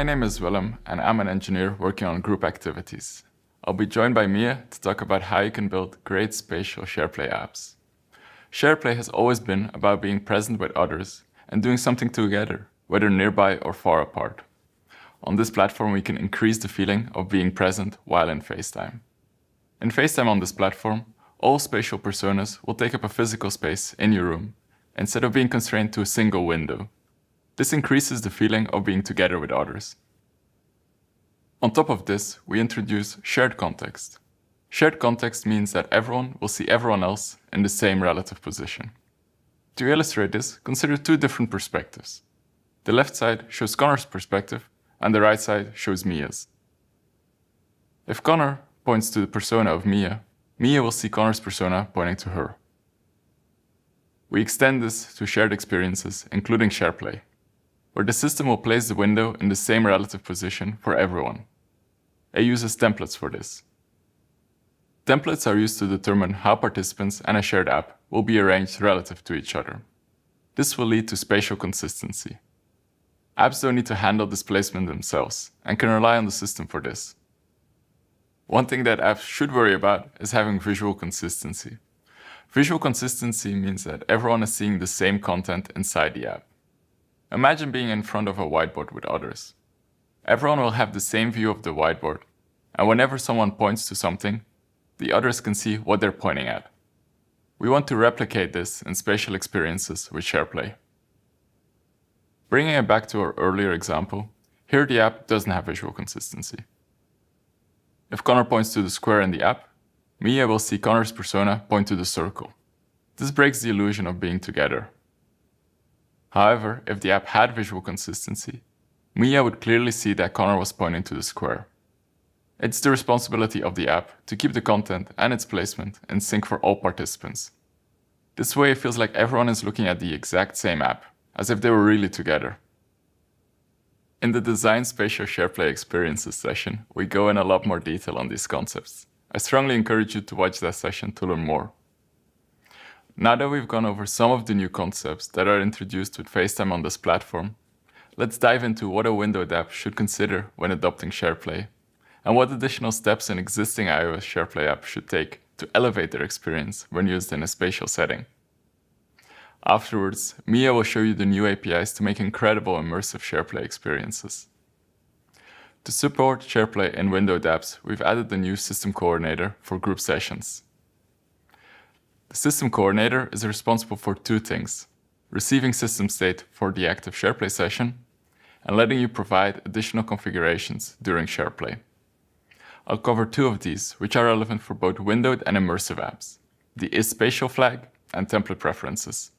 My name is Willem and I'm an engineer working on group activities. I'll be joined by Mia to talk about how you can build great spatial SharePlay apps. SharePlay has always been about being present with others and doing something together, whether nearby or far apart. On this platform, we can increase the feeling of being present while in FaceTime. In FaceTime on this platform, all spatial personas will take up a physical space in your room, instead of being constrained to a single window. This increases the feeling of being together with others. On top of this, we introduce shared context. Shared context means that everyone will see everyone else in the same relative position. To illustrate this, consider two different perspectives. The left side shows Connor's perspective, and the right side shows Mia's. If Connor points to the persona of Mia, Mia will see Connor's persona pointing to her. We extend this to shared experiences, including SharePlay, where the system will place the window in the same relative position for everyone. It uses templates for this. Templates are used to determine how participants and a shared app will be arranged relative to each other. This will lead to spatial consistency. Apps don't need to handle displacement themselves and can rely on the system for this. One thing that apps should worry about is having visual consistency. Visual consistency means that everyone is seeing the same content inside the app. Imagine being in front of a whiteboard with others. Everyone will have the same view of the whiteboard, and whenever someone points to something, the others can see what they're pointing at. We want to replicate this in spatial experiences with SharePlay. Bringing it back to our earlier example, here the app doesn't have visual consistency. If Connor points to the square in the app, Mia will see Connor's persona point to the circle. This breaks the illusion of being together. However, if the app had visual consistency, Mia would clearly see that Connor was pointing to the square. It's the responsibility of the app to keep the content and its placement in sync for all participants. This way it feels like everyone is looking at the exact same app, as if they were really together. In the Design Spatial SharePlay Experiences session, we go in a lot more detail on these concepts. I strongly encourage you to watch that session to learn more. Now that we've gone over some of the new concepts that are introduced with FaceTime on this platform, let's dive into what a windowed app should consider when adopting SharePlay, and what additional steps an existing iOS SharePlay app should take to elevate their experience when used in a spatial setting. Afterwards, Mia will show you the new APIs to make incredible immersive SharePlay experiences. To support SharePlay in windowed apps, we've added the new System Coordinator for group sessions. The System Coordinator is responsible for two things: receiving system state for the active SharePlay session, and letting you provide additional configurations during SharePlay. I'll cover two of these, which are relevant for both windowed and immersive apps: the isSpatial flag and template preferences.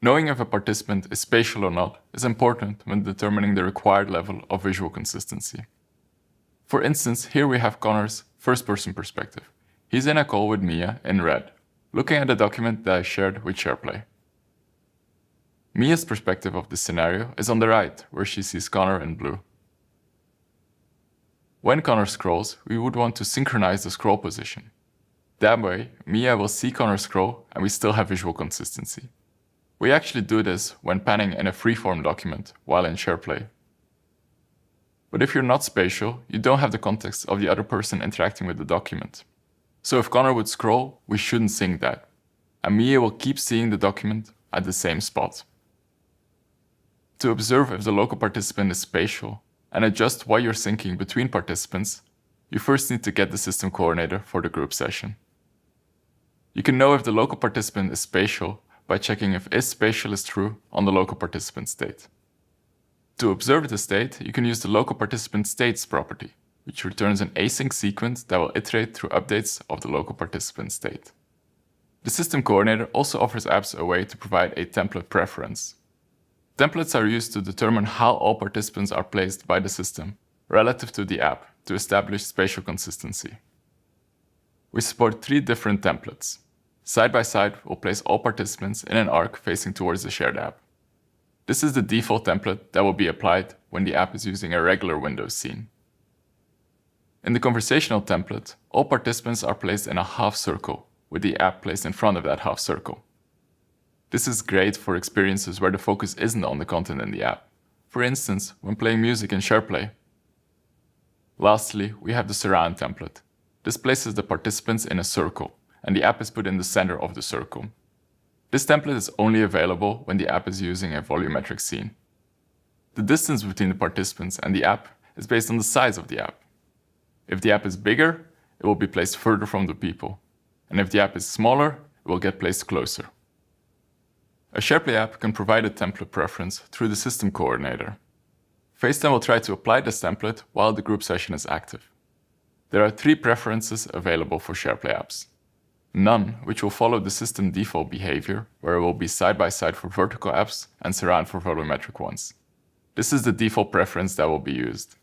Knowing if a participant is spatial or not is important when determining the required level of visual consistency. For instance, here we have Connor's first-person perspective. He's in a call with Mia in red, looking at a document that I shared with SharePlay. Mia's perspective of this scenario is on the right, where she sees Connor in blue. When Connor scrolls, we would want to synchronize the scroll position. That way, Mia will see Connor scroll and we still have visual consistency. We actually do this when panning in a freeform document while in SharePlay. But if you're not spatial, you don't have the context of the other person interacting with the document. So if Connor would scroll, we shouldn't sync that, and Mia will keep seeing the document at the same spot. To observe if the local participant is spatial and adjust what you're syncing between participants, you first need to get the System Coordinator for the group session. You can know if the local participant is spatial by checking if isSpatial is true on the local participant state. To observe the state, you can use the local participant states property, which returns an async sequence that will iterate through updates of the local participant state. The System Coordinator also offers apps a way to provide a template preference. Templates are used to determine how all participants are placed by the system relative to the app to establish spatial consistency. We support 3 different templates. Side by side, we'll place all participants in an arc facing towards the shared app. This is the default template that will be applied when the app is using a regular Windows scene. In the conversational template, all participants are placed in a half circle, with the app placed in front of that half circle. This is great for experiences where the focus isn't on the content in the app. for instance when playing music in SharePlay. Lastly, we have the surround template. This places the participants in a circle, and the app is put in the center of the circle. This template is only available when the app is using a volumetric scene. The distance between the participants and the app is based on the size of the app. If the app is bigger, it will be placed further from the people, and if the app is smaller, it will get placed closer. A SharePlay app can provide a template preference through the system coordinator. FaceTime will try to apply this template while the group session is active. There are 3 preferences available for SharePlay apps. None, which will follow the system default behavior, where it will be side-by-side for vertical apps and surround for volumetric ones. This is the default preference that will be used.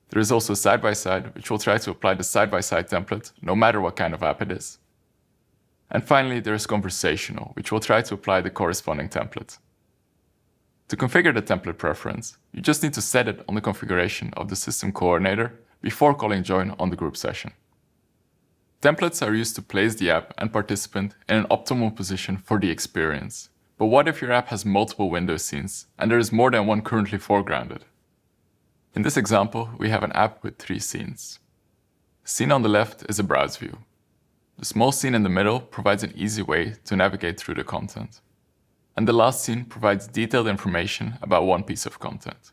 There is also side-by-side, which will try to apply the side-by-side template no matter what kind of app it is. And finally, there is conversational, which will try to apply the corresponding template. To configure the template preference, you just need to set it on the configuration of the system coordinator before calling join on the group session. Templates are used to place the app and participant in an optimal position for the experience. But what if your app has multiple window scenes and there is more than one currently foregrounded? In this example, we have an app with 3 scenes. The scene on the left is a browse view. The small scene in the middle provides an easy way to navigate through the content. And the last scene provides detailed information about one piece of content.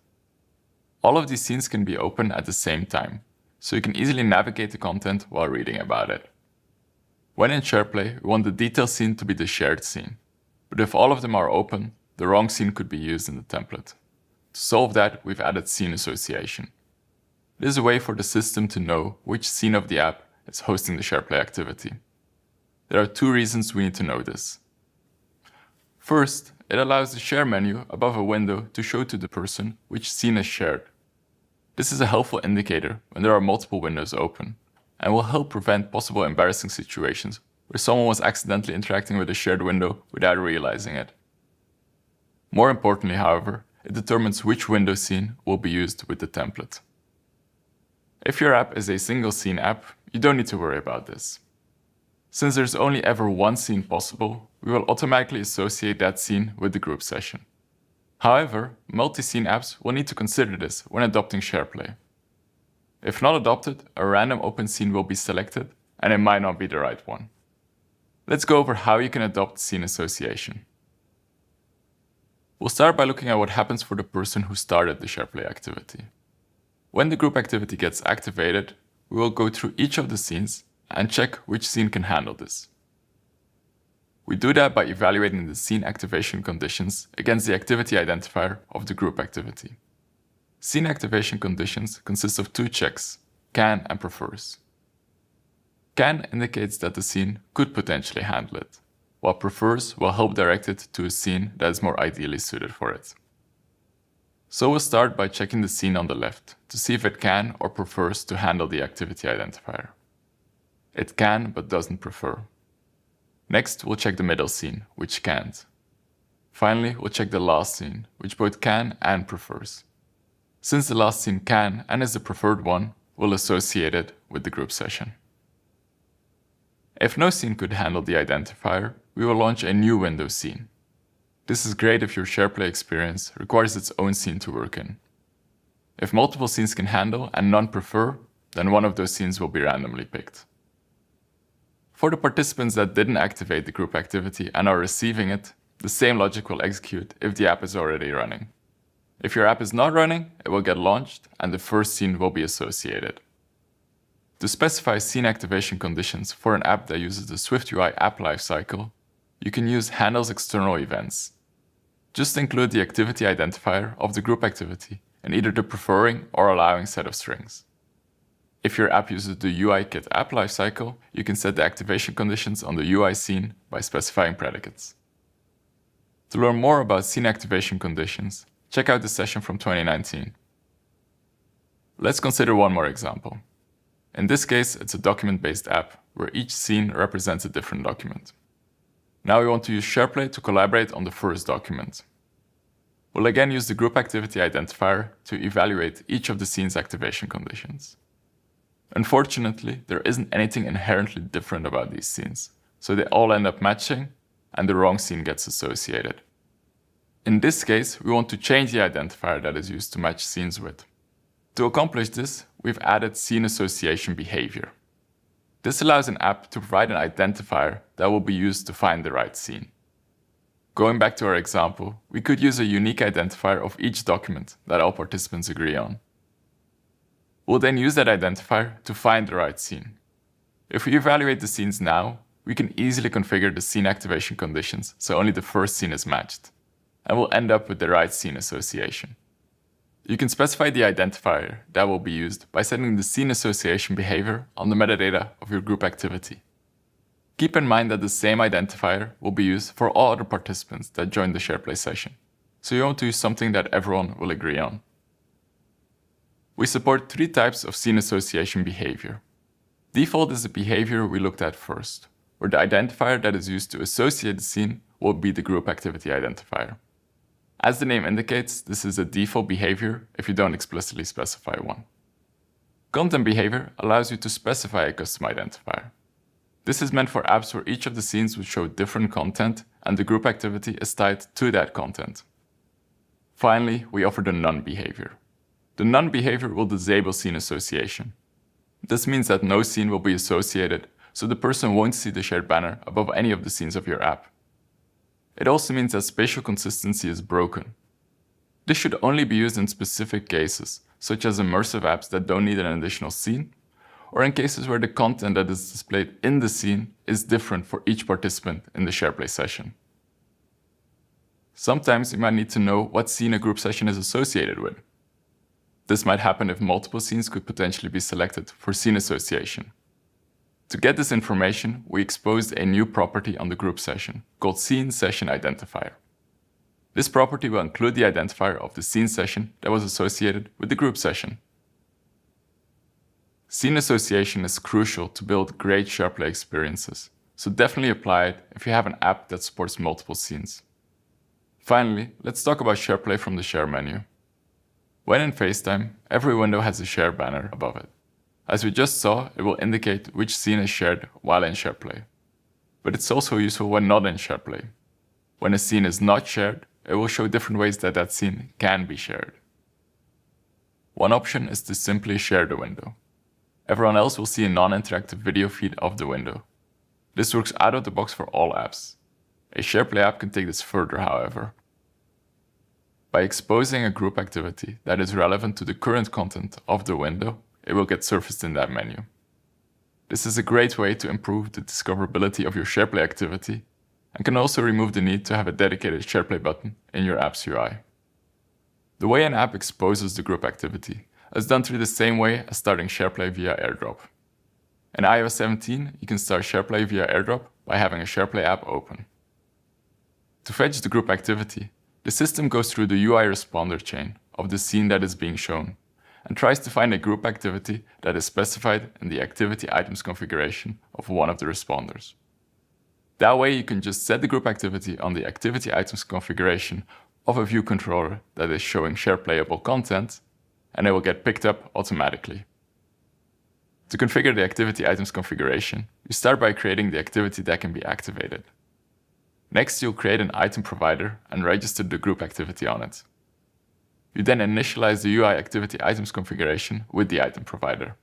All of these scenes can be open at the same time, so you can easily navigate the content while reading about it. When in SharePlay, we want the detail scene to be the shared scene. But if all of them are open, the wrong scene could be used in the template. To solve that, we've added scene association. This is a way for the system to know which scene of the app is hosting the SharePlay activity. There are 2 reasons we need to know this. First, it allows the share menu above a window to show to the person which scene is shared. This is a helpful indicator when there are multiple windows open, and will help prevent possible embarrassing situations where someone was accidentally interacting with a shared window without realizing it. More importantly, however, it determines which window scene will be used with the template. If your app is a single scene app, you don't need to worry about this. Since there's only ever one scene possible, we will automatically associate that scene with the group session. However, multi-scene apps will need to consider this when adopting SharePlay. If not adopted, a random open scene will be selected, and it might not be the right one. Let's go over how you can adopt scene association. We'll start by looking at what happens for the person who started the SharePlay activity. When the group activity gets activated, we will go through each of the scenes and check which scene can handle this. We do that by evaluating the scene activation conditions against the activity identifier of the group activity. Scene activation conditions consist of 2 checks, can and prefers. Can indicates that the scene could potentially handle it, while prefers will help direct it to a scene that is more ideally suited for it. So we'll start by checking the scene on the left to see if it can or prefers to handle the activity identifier. It can but doesn't prefer. Next, we'll check the middle scene, which can't. Finally, we'll check the last scene, which both can and prefers. Since the last scene can and is the preferred one, we'll associate it with the group session. If no scene could handle the identifier, we will launch a new window scene. This is great if your SharePlay experience requires its own scene to work in. If multiple scenes can handle and none prefer, then one of those scenes will be randomly picked. For the participants that didn't activate the group activity and are receiving it, the same logic will execute if the app is already running. If your app is not running, it will get launched and the first scene will be associated. To specify scene activation conditions for an app that uses the SwiftUI app lifecycle, you can use handles external events. Just include the activity identifier of the group activity in either the preferring or allowing set of strings. If your app uses the UIKit app lifecycle, you can set the activation conditions on the UI scene by specifying predicates. To learn more about scene activation conditions, check out the session from 2019. Let's consider one more example. In this case, it's a document-based app where each scene represents a different document. Now we want to use SharePlay to collaborate on the first document. We'll again use the group activity identifier to evaluate each of the scene's activation conditions. Unfortunately, there isn't anything inherently different about these scenes, so they all end up matching and the wrong scene gets associated. In this case, we want to change the identifier that is used to match scenes with. To accomplish this, we've added scene association behavior. This allows an app to provide an identifier that will be used to find the right scene. Going back to our example, we could use a unique identifier of each document that all participants agree on. We'll then use that identifier to find the right scene. If we evaluate the scenes now, we can easily configure the scene activation conditions so only the first scene is matched, and we'll end up with the right scene association. You can specify the identifier that will be used by setting the scene association behavior on the metadata of your group activity. Keep in mind that the same identifier will be used for all other participants that join the SharePlay session, so you want to use something that everyone will agree on. We support 3 types of scene association behavior. Default is the behavior we looked at first, where the identifier that is used to associate the scene will be the group activity identifier. As the name indicates, this is a default behavior if you don't explicitly specify one. Content behavior allows you to specify a custom identifier. This is meant for apps where each of the scenes will show different content and the group activity is tied to that content. Finally, we offer the none behavior. The none behavior will disable scene association. This means that no scene will be associated, so the person won't see the shared banner above any of the scenes of your app. It also means that spatial consistency is broken. This should only be used in specific cases, such as immersive apps that don't need an additional scene, or in cases where the content that is displayed in the scene is different for each participant in the SharePlay session. Sometimes you might need to know what scene a group session is associated with. This might happen if multiple scenes could potentially be selected for scene association. To get this information, we exposed a new property on the group session called Scene Session Identifier. This property will include the identifier of the scene session that was associated with the group session. Scene association is crucial to build great SharePlay experiences, so definitely apply it if you have an app that supports multiple scenes. Finally, let's talk about SharePlay from the Share menu. When in FaceTime, every window has a Share banner above it. As we just saw, it will indicate which scene is shared while in SharePlay. But it's also useful when not in SharePlay. When a scene is not shared, it will show different ways that that scene can be shared. One option is to simply share the window. Everyone else will see a non-interactive video feed of the window. This works out of the box for all apps. A SharePlay app can take this further, however. By exposing a group activity that is relevant to the current content of the window, it will get surfaced in that menu. This is a great way to improve the discoverability of your SharePlay activity and can also remove the need to have a dedicated SharePlay button in your app's UI. The way an app exposes the group activity is done through the same way as starting SharePlay via AirDrop. In iOS 17, you can start SharePlay via AirDrop by having a SharePlay app open. To fetch the group activity, the system goes through the UI responder chain of the scene that is being shown and tries to find a group activity that is specified in the activity items configuration of one of the responders. That way you can just set the group activity on the activity items configuration of a view controller that is showing SharePlayable content, and it will get picked up automatically. To configure the activity items configuration, you start by creating the activity that can be activated. Next, you'll create an item provider and register the group activity on it. You then initialize the UI activity items configuration with the item provider.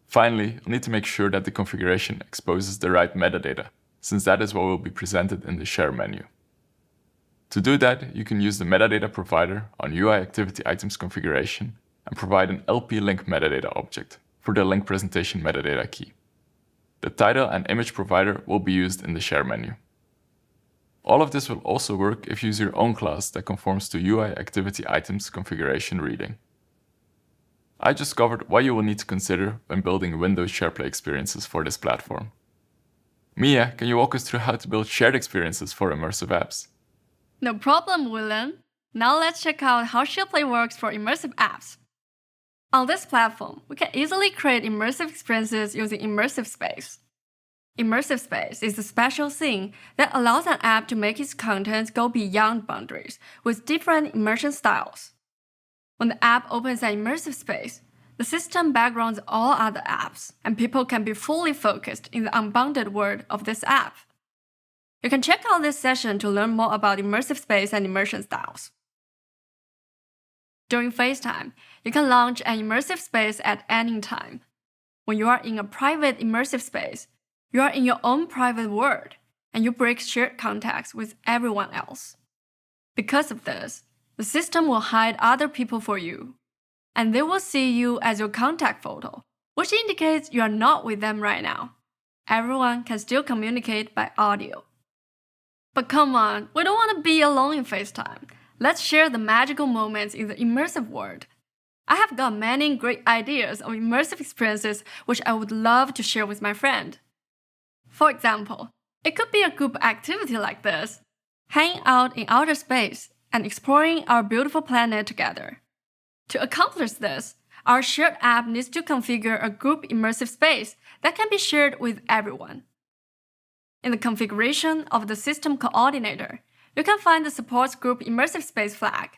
Finally, you'll need to make sure that the configuration exposes the right metadata, since that is what will be presented in the Share menu. To do that, you can use the metadata provider on UI activity items configuration and provide an LP link metadata object for the link presentation metadata key. The title and image provider will be used in the Share menu. All of this will also work if you use your own class that conforms to UI activity items configuration reading. I just covered what you will need to consider when building Windows SharePlay experiences for this platform. Mia, can you walk us through how to build shared experiences for immersive apps? No problem, William. Now let's check out how SharePlay works for immersive apps. On this platform, we can easily create immersive experiences using Immersive Space. Immersive Space is a special thing that allows an app to make its content go beyond boundaries with different immersion styles. When the app opens an immersive space, the system backgrounds all other apps, and people can be fully focused in the unbounded world of this app. You can check out this session to learn more about immersive space and immersion styles. During FaceTime, you can launch an immersive space at any time. When you are in a private immersive space, you are in your own private world, and you break shared contacts with everyone else. Because of this, the system will hide other people for you, and they will see you as your contact photo, which indicates you are not with them right now. Everyone can still communicate by audio. But come on, we don't want to be alone in FaceTime. Let's share the magical moments in the immersive world. I have got many great ideas of immersive experiences which I would love to share with my friend. For example, it could be a group activity like this, hanging out in outer space and exploring our beautiful planet together. To accomplish this, our shared app needs to configure a group immersive space that can be shared with everyone. In the configuration of the system coordinator, you can find the supports group immersive space flag.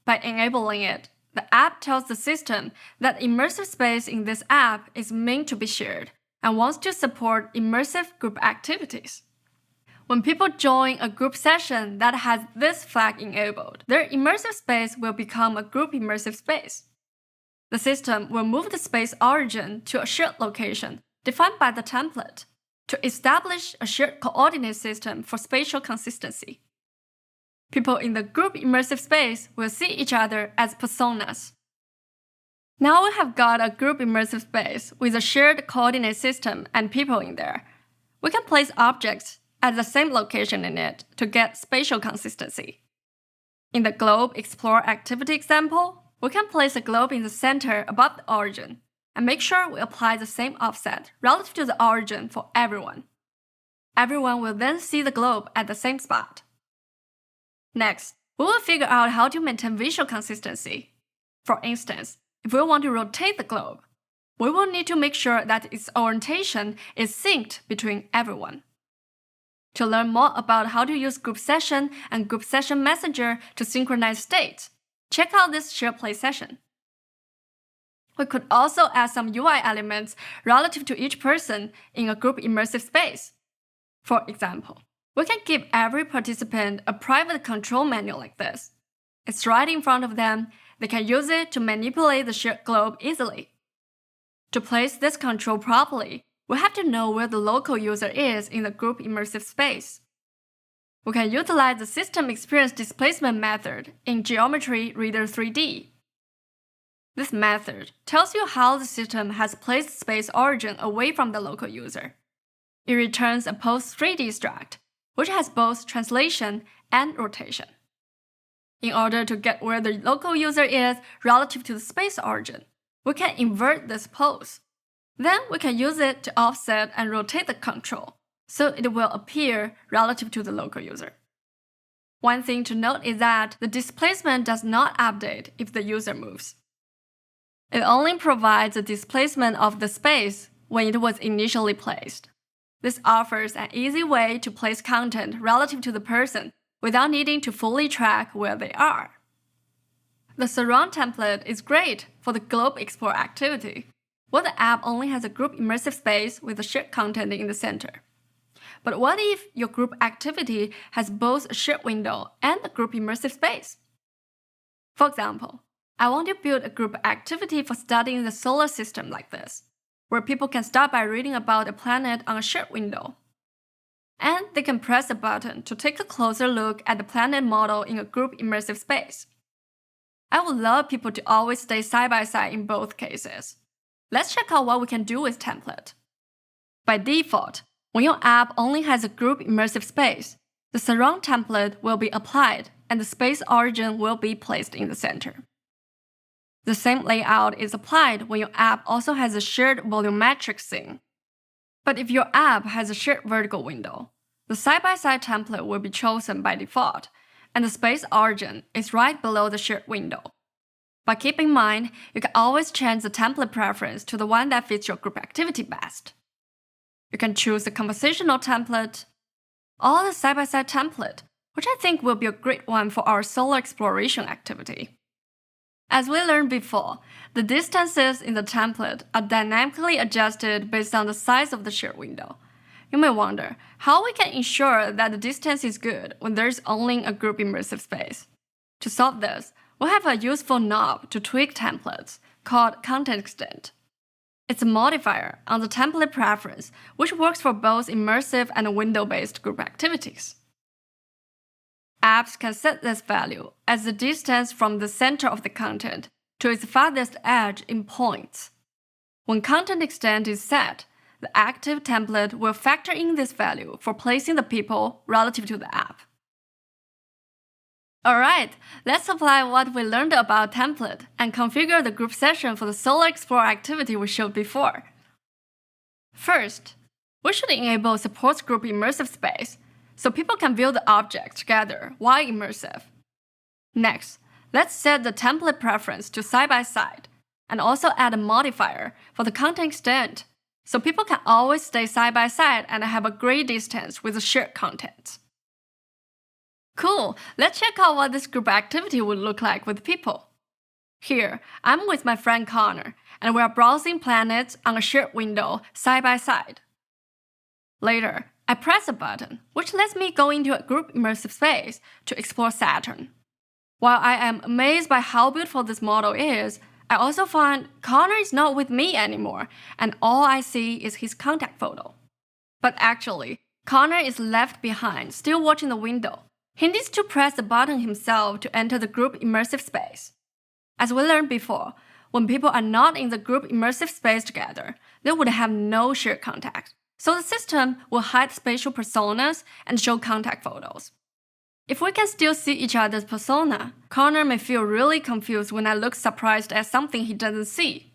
By enabling it, the app tells the system that immersive space in this app is meant to be shared and wants to support immersive group activities. When people join a group session that has this flag enabled, their immersive space will become a group immersive space. The system will move the space origin to a shared location defined by the template to establish a shared coordinate system for spatial consistency. People in the group immersive space will see each other as personas. Now we have got a group immersive space with a shared coordinate system and people in there. We can place objects at the same location in it to get spatial consistency. In the globe explore activity example, we can place a globe in the center above the origin and make sure we apply the same offset relative to the origin for everyone. Everyone will then see the globe at the same spot. Next, we will figure out how to maintain visual consistency. For instance, if we want to rotate the globe, we will need to make sure that its orientation is synced between everyone. To learn more about how to use Group Session and Group Session Messenger to synchronize states, check out this SharePlay session. We could also add some UI elements relative to each person in a group immersive space. For example, we can give every participant a private control menu like this. It's right in front of them. They can use it to manipulate the shared globe easily. To place this control properly, we have to know where the local user is in the group immersive space. We can utilize the System Experience Displacement method in Geometry Reader 3D. This method tells you how the system has placed space origin away from the local user. It returns a post 3D struct, which has both translation and rotation. In order to get where the local user is relative to the space origin, we can invert this pose. Then we can use it to offset and rotate the control, so it will appear relative to the local user. One thing to note is that the displacement does not update if the user moves. It only provides a displacement of the space when it was initially placed. This offers an easy way to place content relative to the person without needing to fully track where they are. The surround template is great for the Globe Explore activity, where the app only has a group immersive space with the shared content in the center. But what if your group activity has both a shared window and a group immersive space? For example, I want to build a group activity for studying the solar system like this, where people can start by reading about a planet on a shared window. And they can press a button to take a closer look at the planet model in a group immersive space. I would love people to always stay side by side in both cases. Let's check out what we can do with template. By default, when your app only has a group immersive space, the surround template will be applied and the space origin will be placed in the center. The same layout is applied when your app also has a shared volumetric scene. But if your app has a shared vertical window, the side-by-side template will be chosen by default, and the space origin is right below the shared window. But keep in mind, you can always change the template preference to the one that fits your group activity best. You can choose the conversational template or the side-by-side template, which I think will be a great one for our solar exploration activity. As we learned before, the distances in the template are dynamically adjusted based on the size of the shared window. you may wonder how we can ensure that the distance is good when there's only a group immersive space. To solve this, we have a useful knob to tweak templates called Content Extend. It's a modifier on the template preference, which works for both immersive and window-based group activities. Apps can set this value as the distance from the center of the content to its farthest edge in points. When Content Extend is set, the active template will factor in this value for placing the people relative to the app. Alright, let's apply what we learned about template and configure the group session for the Solar Explorer activity we showed before. First, we should enable support group immersive space so people can view the object together while immersive. Next, let's set the template preference to side-by-side and also add a modifier for the content extent so people can always stay side-by-side and have a great distance with the shared content. Cool, let's check out what this group activity would look like with people. Here, I'm with my friend Connor, and we are browsing planets on a shared window side by side. Later, I press a button, which lets me go into a group immersive space to explore Saturn. While I am amazed by how beautiful this model is, I also find Connor is not with me anymore, and all I see is his contact photo. But actually, Connor is left behind, still watching the window. He needs to press the button himself to enter the group immersive space. As we learned before, when people are not in the group immersive space together, they would have no shared contact, so the system will hide spatial personas and show contact photos. If we can still see each other's persona, Connor may feel really confused when I look surprised at something he doesn't see.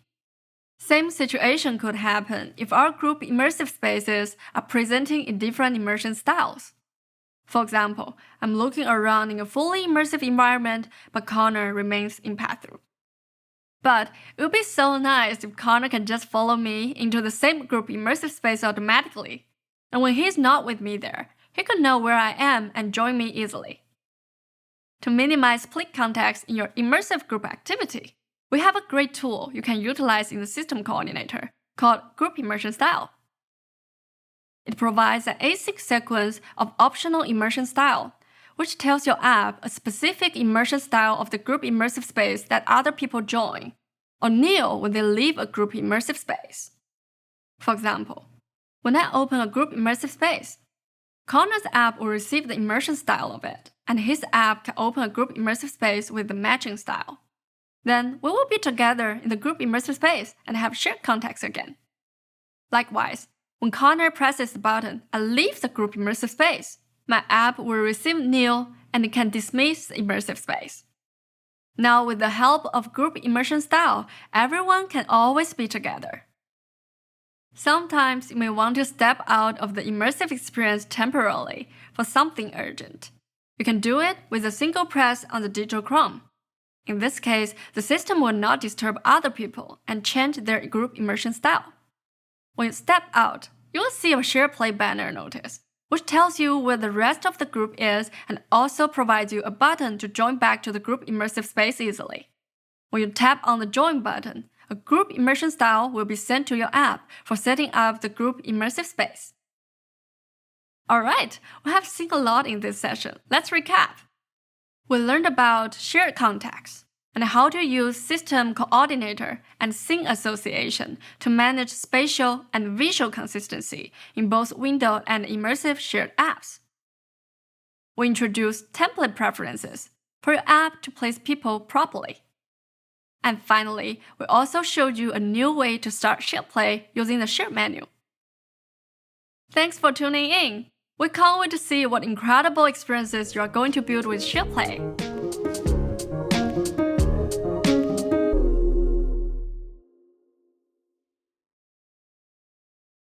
Same situation could happen if our group immersive spaces are presenting in different immersion styles. For example, I'm looking around in a fully immersive environment, but Connor remains in path-through. But it would be so nice if Connor can just follow me into the same group immersive space automatically. And when he's not with me there, he could know where I am and join me easily. To minimize split context in your immersive group activity, we have a great tool you can utilize in the system coordinator called Group Immersion Style. It provides an async sequence of optional immersion style, which tells your app a specific immersion style of the group immersive space that other people join, or kneel when they leave a group immersive space. For example, when I open a group immersive space, Connor's app will receive the immersion style of it, and his app can open a group immersive space with the matching style. Then we will be together in the group immersive space and have shared context again. Likewise, when Connor presses the button and leaves the group immersive space, my app will receive kneel and it can dismiss the immersive space. Now with the help of group immersion style, everyone can always be together. Sometimes you may want to step out of the immersive experience temporarily for something urgent. You can do it with a single press on the digital Chrome. In this case, the system will not disturb other people and change their group immersion style. When you step out, you will see a Share Play banner notice, which tells you where the rest of the group is and also provides you a button to join back to the group immersive space easily. When you tap on the Join button, a group immersion style will be sent to your app for setting up the group immersive space. Alright, we have seen a lot in this session. Let's recap. We learned about shared context and how to use System Coordinator and Scene Association to manage spatial and visual consistency in both window and immersive shared apps. We introduced template preferences for your app to place people properly. And finally, we also showed you a new way to start SharePlay using the Share menu. Thanks for tuning in! We can't wait to see what incredible experiences you are going to build with SharePlay.